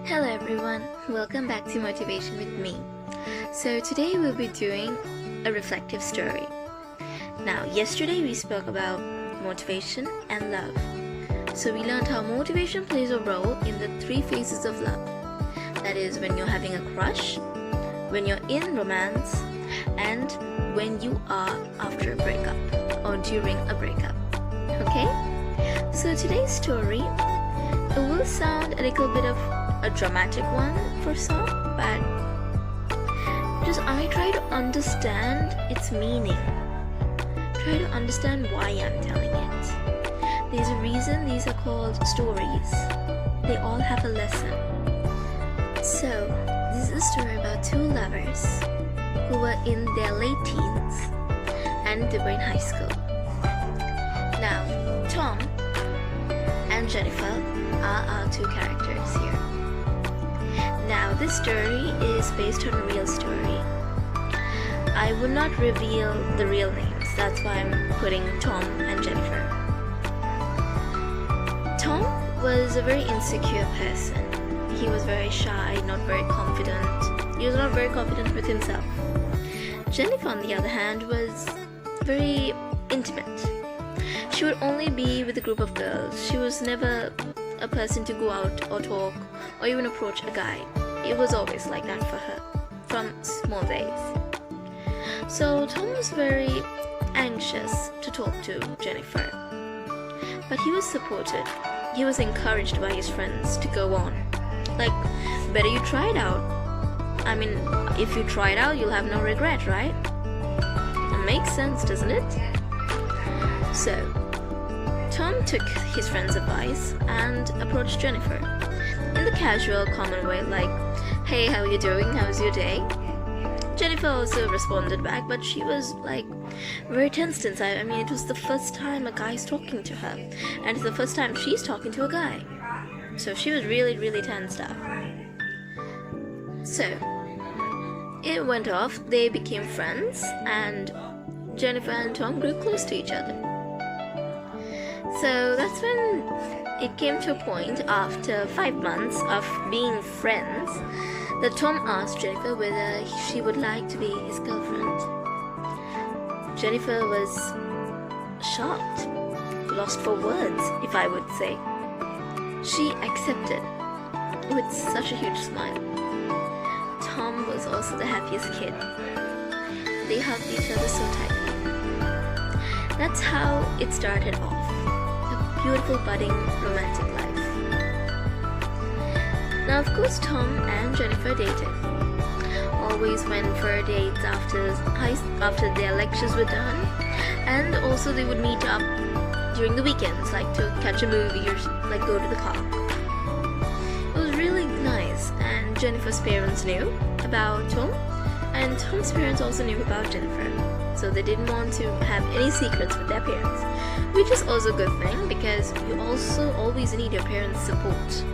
Hello everyone, welcome back to Motivation with me. So today we'll be doing a reflective story. Now, yesterday we spoke about motivation and love. So we learned how motivation plays a role in the three phases of love. That is when you're having a crush, when you're in romance, and when you are after a breakup or during a breakup. Okay? So today's story, it will sound a little bit of a dramatic one for some, but just I try to understand its meaning. Try to understand why I'm telling it. There's a reason these are called stories. They all have a lesson. So, this is a story about two lovers who were in their late teens and they were in high school. Now, Tom and Jennifer are our two characters here. Now, this story is based on a real story. I would not reveal the real names, that's why I'm putting Tom and Jennifer. Tom was a very insecure person. He was very shy, not very confident. He was not very confident with himself. Jennifer, on the other hand, was very intimate. She would only be with a group of girls. She was never a person to go out or talk or even approach a guy. It was always like that for her from small days. So Tom was very anxious to talk to Jennifer, but he was supported. He was encouraged by his friends to go on. Like, better you try it out. I mean, if you try it out, you'll have no regret, right? It makes sense, doesn't it? So Tom took his friend's advice and approached Jennifer in the casual, common way, like, "Hey, how are you doing? How's your day?" Jennifer also responded back, but she was like very tensed inside. I mean, it was the first time a guy's talking to her, and it's the first time she's talking to a guy. So she was really, really tensed up. So it went off, they became friends, and Jennifer and Tom grew close to each other. So that's when it came to a point after 5 months of being friends that Tom asked Jennifer whether she would like to be his girlfriend. Jennifer was shocked, lost for words, if I would say. She accepted with such a huge smile. Tom was also the happiest kid. They hugged each other so tightly. That's how it started off. Beautiful budding romantic life. Now, of course, Tom and Jennifer dated. Always went for dates after their lectures were done, and also they would meet up during the weekends, like to catch a movie or like go to the park. It was really nice, and Jennifer's parents knew about Tom, and Tom's parents also knew about Jennifer. So they didn't want to have any secrets with their parents, which is also a good thing because you also always need your parents' support.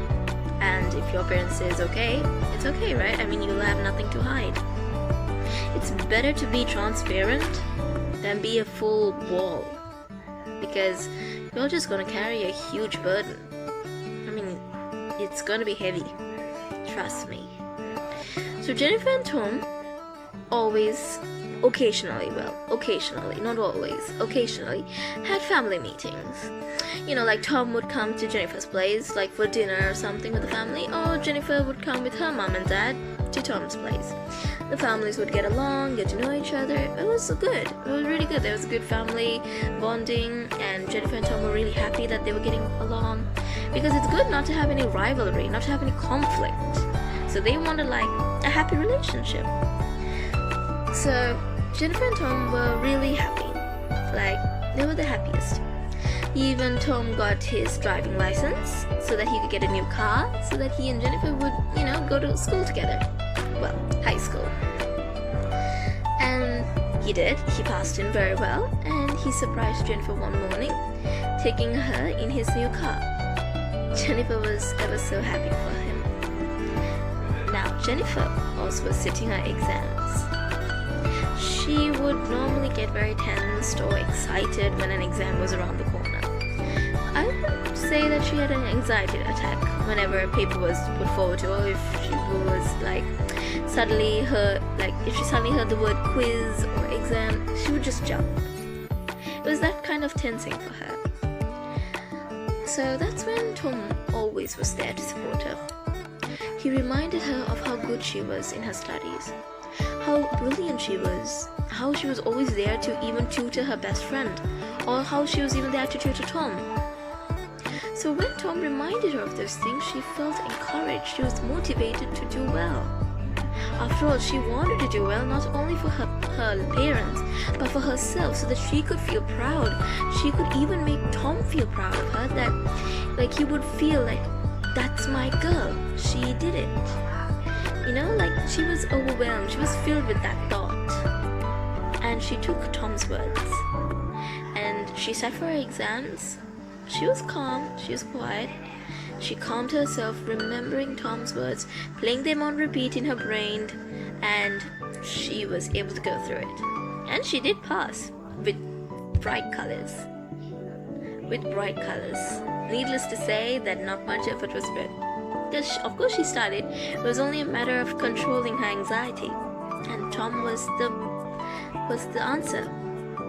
And if your parents says okay, it's okay, right? I mean, you'll have nothing to hide. It's better to be transparent than be a full wall, because you're just gonna carry a huge burden. I mean, it's gonna be heavy. Trust me. So Jennifer and Tom always occasionally, not always, occasionally had family meetings. You know, like Tom would come to Jennifer's place, like for dinner or something with the family, or Jennifer would come with her mom and dad to Tom's place. The families would get along, get to know each other. It was good. It was really good. There was good family bonding, and Jennifer and Tom were really happy that they were getting along, because it's good not to have any rivalry, not to have any conflict. So they wanted like a happy relationship. So Jennifer and Tom were really happy. Like, they were the happiest. Even Tom got his driving license so that he could get a new car, so that he and Jennifer would, go to school together. Well, high school. And he did. He passed in very well, and he surprised Jennifer one morning, taking her in his new car. Jennifer was ever so happy for him. Now, Jennifer also was sitting her exams. She would normally get very tensed or excited when an exam was around the corner. I would say that she had an anxiety attack whenever a paper was put forward to her, if she was like if she suddenly heard the word quiz or exam, she would just jump. It was that kind of tensing for her. So that's when Tom always was there to support her. He reminded her of how good she was in her studies, how brilliant she was, how she was always there to even tutor her best friend, or how she was even there to tutor Tom. So when Tom reminded her of those things, she felt encouraged. She was motivated to do well. After all, she wanted to do well not only for her parents, but for herself, so that she could feel proud. She could even make Tom feel proud of her, that like he would feel like, that's my girl, she did it. You know, like she was overwhelmed, she was filled with that thought. And she took Tom's words and she sat for her exams. She was calm, she was quiet. She calmed herself, remembering Tom's words, playing them on repeat in her brain, and she was able to go through it. And she did pass with bright colors. With bright colors. Needless to say that not much effort was spent. Because of course she studied. It was only a matter of controlling her anxiety. And Tom was the answer.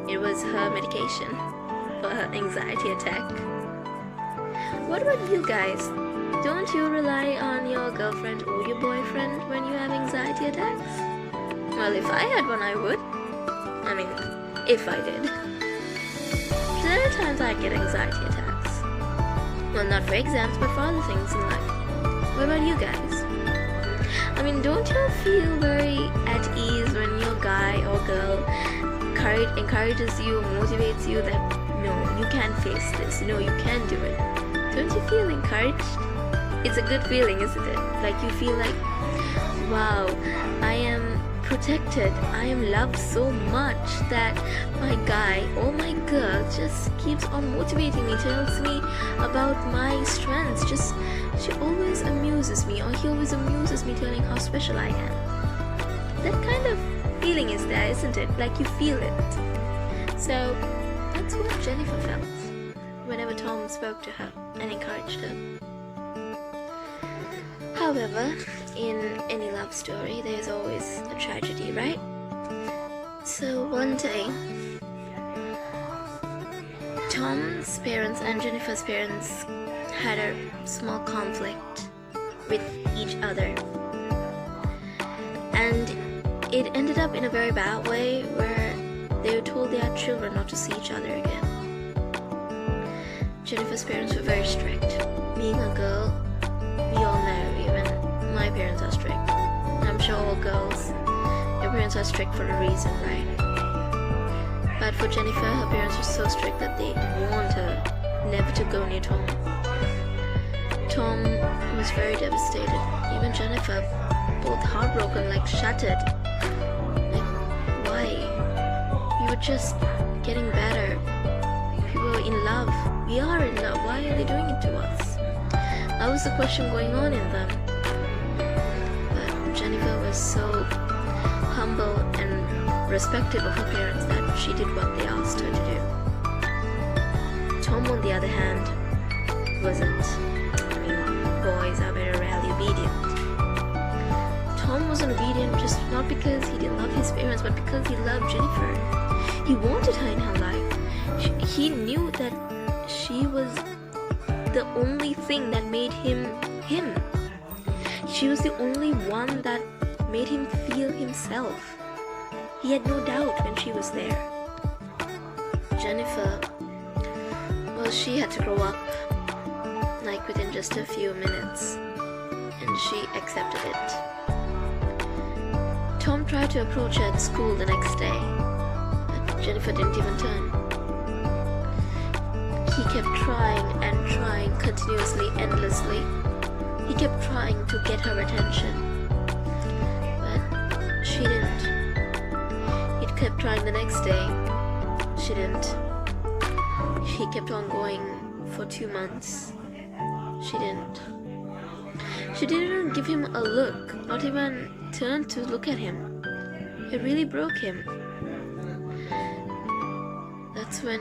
It was her medication for her anxiety attack. What about you guys? Don't you rely on your girlfriend or your boyfriend when you have anxiety attacks? Well, if I had one, I would. I mean, if I did. There are times I get anxiety attacks. Well, not for exams, but for other things in life. What about you guys? I mean, don't you feel very at ease when your guy or girl encourages you or motivates you that, no, you can face this, no, you can do it? Don't you feel encouraged? It's a good feeling, isn't it? Like you feel like, wow, I am protected, I am loved so much that my guy or my girl just keeps on motivating me, tells me about my strengths. She always amuses me, or he always amuses me, telling how special I am. That kind of feeling is there, isn't it? Like you feel it. So that's what Jennifer felt whenever Tom spoke to her and encouraged her. However, in any love story, there's always a tragedy, right? So one day, Tom's parents and Jennifer's parents had a small conflict with each other. And it ended up in a very bad way, where they were told their children not to see each other again. Jennifer's parents were very strict. Being a girl, we all know, even my parents are strict. I'm sure all girls, their parents are strict for a reason, right? But for Jennifer, her parents were so strict that they warned her never to go near Tom. Tom was very devastated. Even Jennifer, both heartbroken, like shattered. Like, why? We were just getting better. We were in love. We are in love. Why are they doing it to us? That was the question going on in them. But Jennifer was so humble and respectful of her parents that she did what they asked her to do. Tom, on the other hand, wasn't. I mean, boys are very rarely obedient. Tom wasn't obedient just not because he didn't love his parents, but because he loved Jennifer. He wanted her in her life. He knew that she was the only thing that made him him. She was the only one that made him feel himself. He had no doubt when she was there. Jennifer, well, she had to grow up like within just a few minutes, and she accepted it. Tom tried to approach her at school the next day, but Jennifer didn't even turn. He kept trying and trying continuously, endlessly. He kept trying to get her attention, but she didn't. He kept trying the next day. She didn't. He kept on going for 2 months. She didn't. She didn't even give him a look, not even turn to look at him. It really broke him. That's when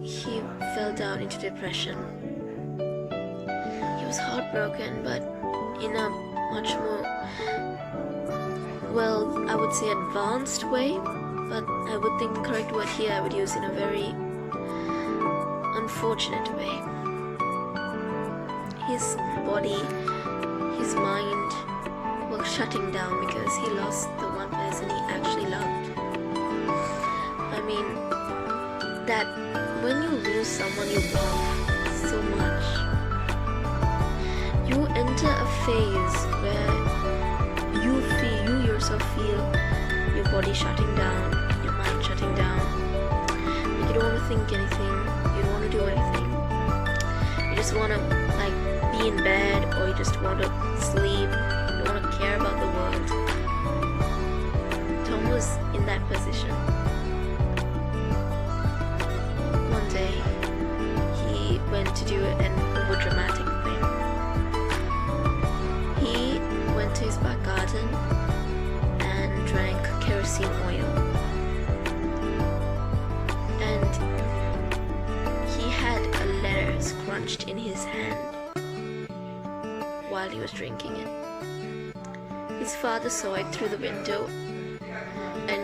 he fell down into depression. He was heartbroken, but in a much more, well, I would say advanced way, but I would think the correct word here I would use in a very unfortunate way. His body, his mind were shutting down because he lost the one person he actually loved. I mean, that when you lose someone you love so much, you enter a phase where you yourself feel your body shutting down, your mind shutting down. Like you don't want to think anything, you don't want to do anything. You just want to like be in bed, or you just want to sleep. You don't want to care about the world. Tom was in that position. One day, he went to do an overdramatic thing. He went to his back garden and drank kerosene oil. And he had a letter scrunched in his hand while he was drinking it. His father saw it through the window, and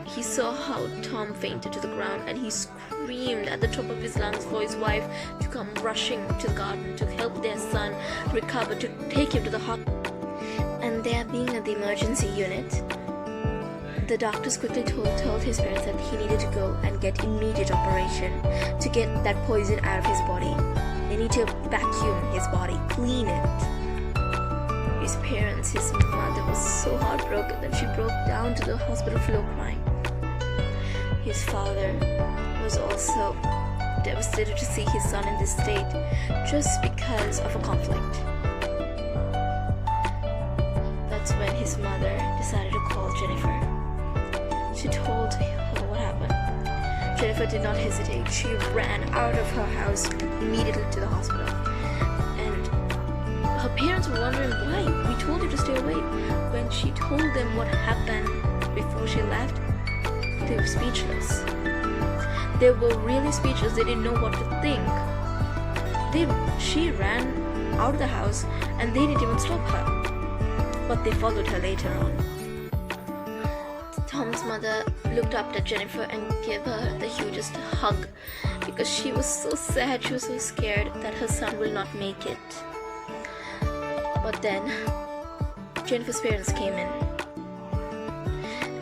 he saw how Tom fainted to the ground, and he screamed at the top of his lungs for his wife to come rushing to the garden to help their son recover, to take him to the hospital. And there being at the emergency unit, the doctors quickly told his parents that he needed to go and get immediate operation to get that poison out of his body. They need to vacuum his body, clean it. His parents, his mother was so heartbroken that she broke down to the hospital floor crying. His father was also devastated to see his son in this state just because of a conflict. That's when his mother decided to call Jennifer. She told her what happened. Jennifer did not hesitate. She ran out of her house immediately to the hospital. And her parents were wondering why. We told you to stay away. When she told them what happened before she left, they were speechless. They were really speechless. They didn't know what to think. She ran out of the house and they didn't even stop her. But they followed her later on. Tom's mother looked up at Jennifer and gave her the hugest hug because she was so sad, she was so scared that her son will not make it. But then Jennifer's parents came in,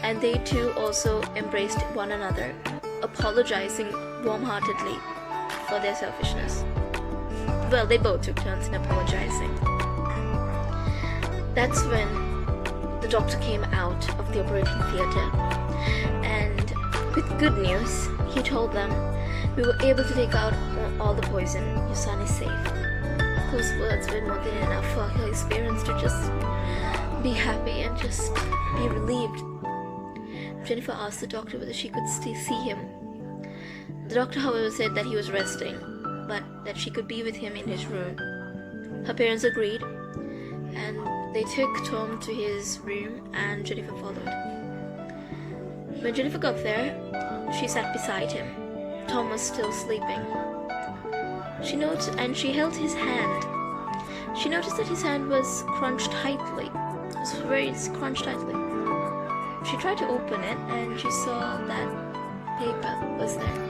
and they too also embraced one another, apologizing warm-heartedly for their selfishness. Well, they both took turns in apologizing. That's when the doctor came out of the operating theater, and with good news, he told them, "We were able to take out all the poison. Your son is safe." Those words were more than enough for his parents to just be happy and just be relieved. Jennifer asked the doctor whether she could still see him. The doctor, however, said that he was resting, but that she could be with him in his room. Her parents agreed, and they took Tom to his room, and Jennifer followed. When Jennifer got there, she sat beside him. Tom was still sleeping. She noticed, and she held his hand. She noticed that his hand was crunched tightly. It was very crunched tightly. She tried to open it, and she saw that paper was there.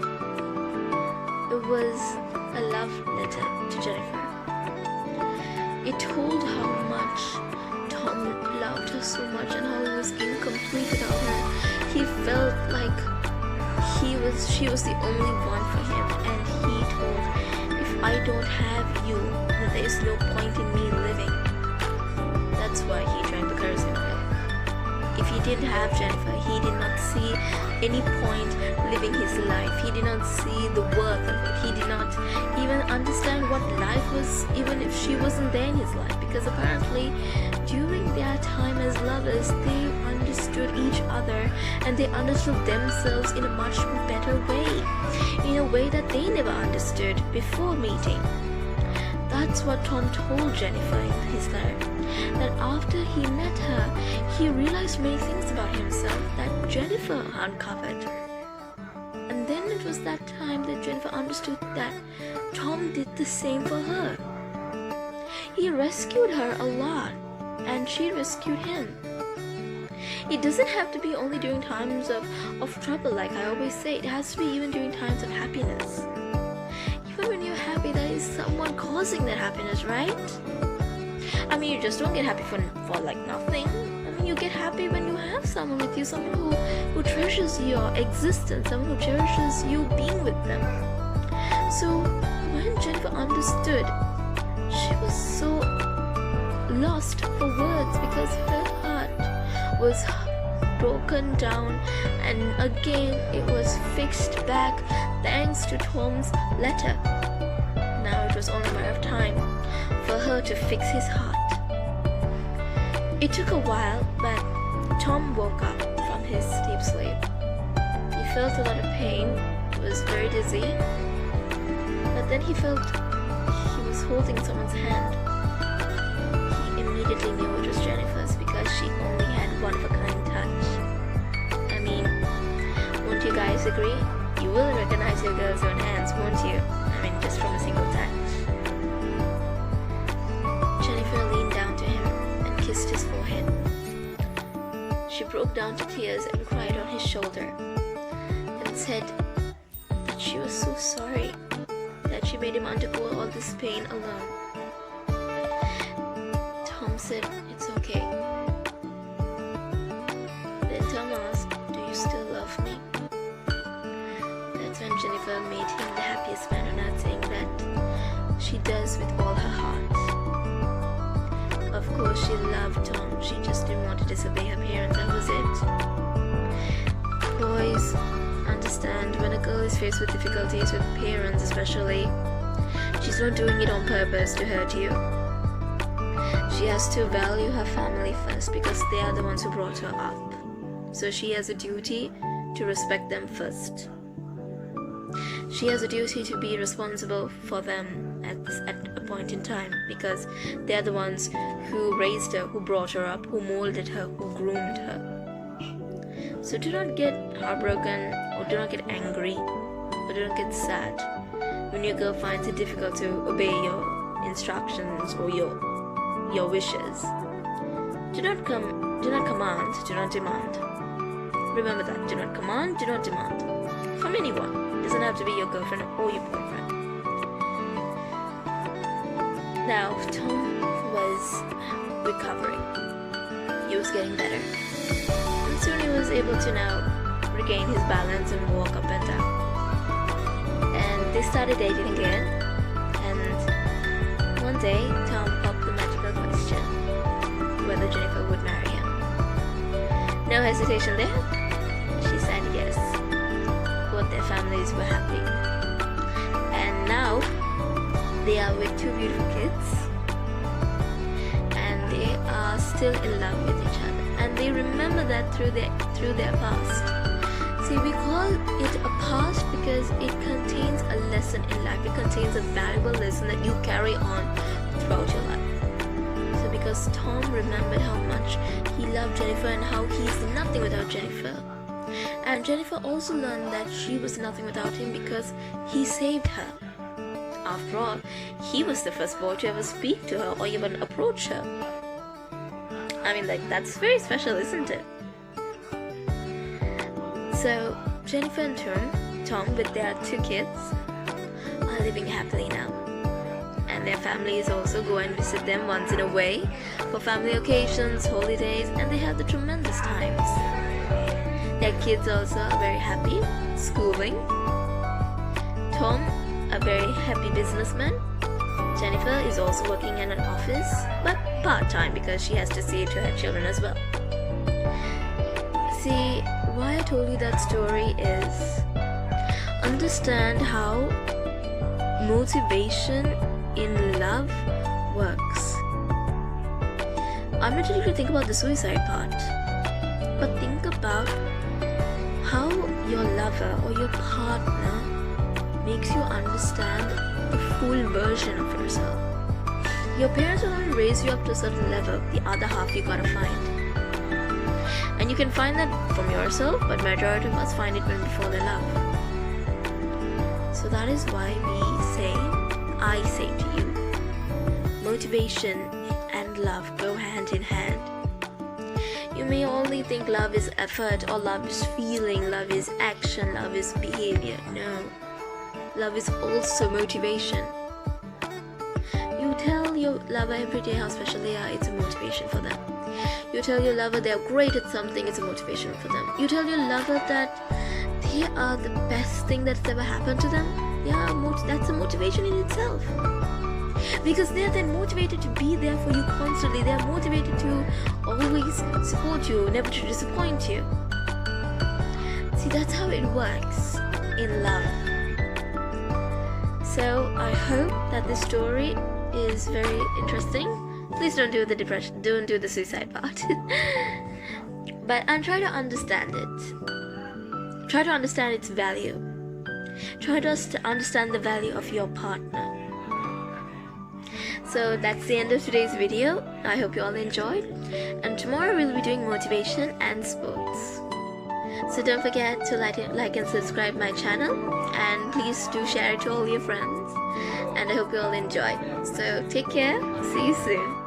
It was a love letter to Jennifer. It told how much Tom loved her so much and how he was incomplete without her. He felt like she was the only one for him, and he told, "If I don't have you, then there is no point in me living." That's why he drank the kerosene oil. If he didn't have Jennifer, he did not see any point living his life. He did not see the worth of it. He did not even understand what life was, even if she wasn't there in his life, because apparently during their time as lovers, they understood each other and they understood themselves in a much better way, in a way that they never understood before meeting. That's what Tom told Jennifer in his letter, that after he met her, he realized many things about himself that Jennifer uncovered. And then it was that time that Jennifer understood that Tom did the same for her. He rescued her a lot, and she rescued him. It doesn't have to be only during times of trouble, like I always say. It has to be even during times of happiness. Even when you're happy, there is someone causing that happiness, right? I mean, you just don't get happy for like nothing. I mean, you get happy when you have someone with you, someone who treasures your existence, someone who cherishes you being with them. So when Jennifer understood, she was so lost for words because her heart was broken down, and again it was fixed back thanks to Tom's letter. Now it was only a matter of time for her to fix his heart. It took a while, but Tom woke up from his deep sleep. He felt a lot of pain, he was very dizzy, but then he felt he was holding someone's hand. He immediately knew it was Jennifer's because she only had one-of-a-kind touch. I mean, won't you guys agree? You will recognize your girl's own hands, won't you? I mean, just from a single touch. Jennifer leaned down to him and kissed his forehead. She broke down to tears and cried on his shoulder and said that she was so sorry that she made him undergo all this pain alone. Tom said, "It's okay." Then Tom asked, "Do you still love me?" That's when Jennifer made him the happiest man on earth, saying that she does with all her heart. Of course, she loved Tom. She just didn't want to disobey her parents. That was it. Boys, understand, when a girl is faced with difficulties with parents especially, she's not doing it on purpose to hurt you. She has to value her family first because they are the ones who brought her up. So she has a duty to respect them first. She has a duty to be responsible for them at a point in time because they are the ones who raised her, who brought her up, who molded her, who groomed her. So do not get heartbroken, or do not get angry, or do not get sad when your girl finds it difficult to obey your instructions or your wishes. Do not command, do not demand. Remember that. Do not command, do not demand. From anyone. It doesn't have to be your girlfriend or your boyfriend. Now, Tom was recovering. He was getting better. And soon he was able to now regain his balance and walk up and down. And they started dating again. And one day, Tom popped the magical question whether Jennifer would marry him. No hesitation there. She said yes. Both their families were happy. And now they are with 2 beautiful kids. And they are still in love with each other. And they remember that through their past. See, we call it a past because it contains a lesson in life. It contains a valuable lesson that you carry on throughout your life. So because Tom remembered how much he loved Jennifer and how he's nothing without Jennifer. And Jennifer also learned that she was nothing without him because he saved her. After all, he was the first boy to ever speak to her or even approach her. I mean, like, that's very special, isn't it? So, Jennifer and Tom, with their 2 kids, are living happily now. And their families also go and visit them once in a way for family occasions, holidays, and they have the tremendous times. Their kids also are very happy, schooling. Tom, a very happy businessman. Jennifer is also working in an office, but part-time because she has to see to her children as well. See, why I told you that story is understand how motivation in love works. I'm not telling you to think about the suicide part, but think about how your lover or your partner makes you understand the full version of yourself. Your parents will only raise you up to a certain level. The other half you gotta find. And you can find that from yourself, but majority of us find it when we fall in love. So that is why I say to you, motivation and love go hand in hand. You may only think love is effort, or love is feeling, love is action, love is behavior. No. Love is also motivation. You tell your lover every day how special they are, it's a motivation for them. You tell your lover they're great at something, it's a motivation for them. You tell your lover that they are the best thing that's ever happened to them. Yeah, that's a motivation in itself. Because they're then motivated to be there for you constantly. They're motivated to always support you, never to disappoint you. See, that's how it works in love. So I hope that this story is very interesting. Please don't do the depression, don't do the suicide part. But try to understand it. Try to understand its value. Try to understand the value of your partner. So that's the end of today's video. I hope you all enjoyed. And tomorrow we'll be doing motivation and sports. So don't forget to like and subscribe my channel. And please do share it to all your friends. And I hope you all enjoy. So take care. See you soon.